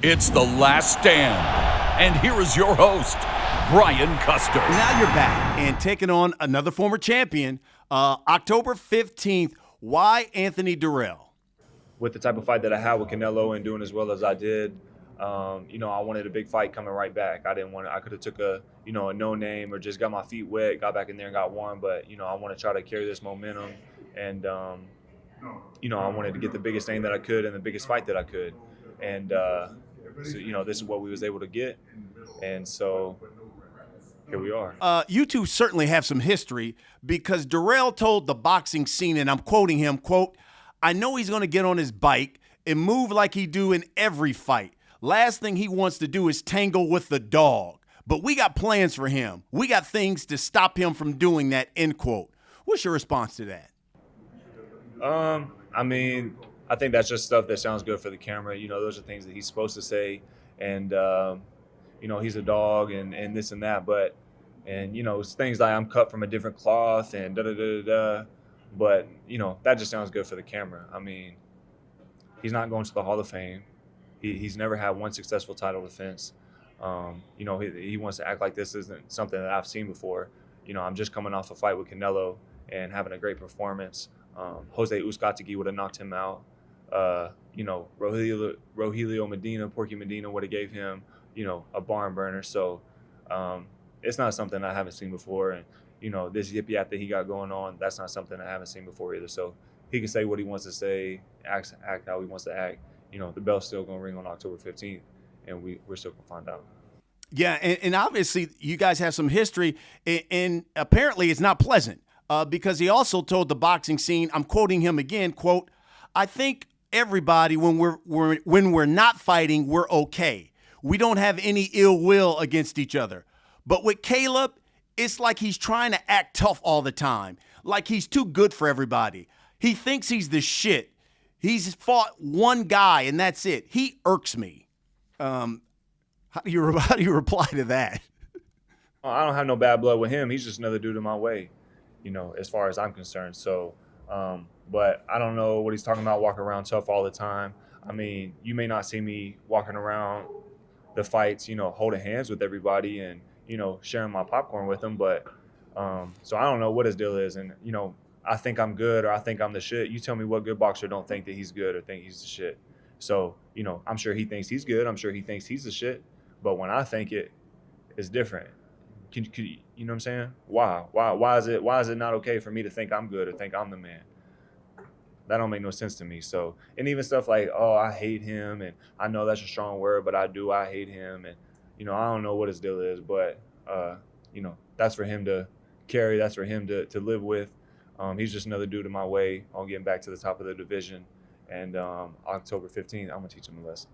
It's The Last Stand. And here is your host, Brian Custer. Now you're back and taking on another former champion, October 15th. Why Anthony Dirrell? With the type of fight that I had with Canelo and doing as well as I did, I wanted a big fight coming right back. I could have took a no name or just got my feet wet, got back in there and got one. But, I want to try to carry this momentum. And, I wanted to get the biggest thing that I could and the biggest fight that I could. And, so, this is what we was able to get. And so here we are. You two certainly have some history because Dirrell told the boxing scene, and I'm quoting him, quote, "I know he's going to get on his bike and move like he do in every fight. Last thing he wants to do is tangle with the dog. But we got plans for him. We got things to stop him from doing that," end quote. What's your response to that? I think that's just stuff that sounds good for the camera. Those are things that he's supposed to say. And, he's a dog and this and that. But, it's things like I'm cut from a different cloth and da-da-da-da-da. But, that just sounds good for the camera. He's not going to the Hall of Fame. He's never had one successful title defense. He wants to act like this isn't something that I've seen before. I'm just coming off a fight with Canelo and having a great performance. Jose Uzcategui would have knocked him out. Rogelio Medina, Porky Medina would have gave him, a barn burner. So it's not something I haven't seen before. And, this yip yap that he got going on, that's not something I haven't seen before either. So he can say what he wants to say, act how he wants to act. The bell's still going to ring on October 15th, and we're still going to find out. Yeah, and obviously you guys have some history, and apparently it's not pleasant because he also told the boxing scene, I'm quoting him again, quote, "I think everybody, when we're not fighting, we're okay. We don't have any ill will against each other. But with Caleb, it's like he's trying to act tough all the time, like he's too good for everybody. He thinks he's the shit. He's fought one guy, and that's it. He irks me." How do you reply to that? I don't have no bad blood with him. He's just another dude in my way, as far as I'm concerned. So, but I don't know what he's talking about, walking around tough all the time. You may not see me walking around the fights, holding hands with everybody and, sharing my popcorn with them. But so I don't know what his deal is. And, I think I'm good or I think I'm the shit. You tell me what good boxer don't think that he's good or think he's the shit. So, I'm sure he thinks he's good. I'm sure he thinks he's the shit. But when I think it, it's different. Can you know what I'm saying? Why is it not okay for me to think I'm good or think I'm the man? That don't make no sense to me. So, and even stuff like, oh, I hate him, and I know that's a strong word, but I hate him, and I don't know what his deal is, but that's for him to carry. That's for him to live with. He's just another dude in my way on getting back to the top of the division. And October 15th, I'm gonna teach him a lesson.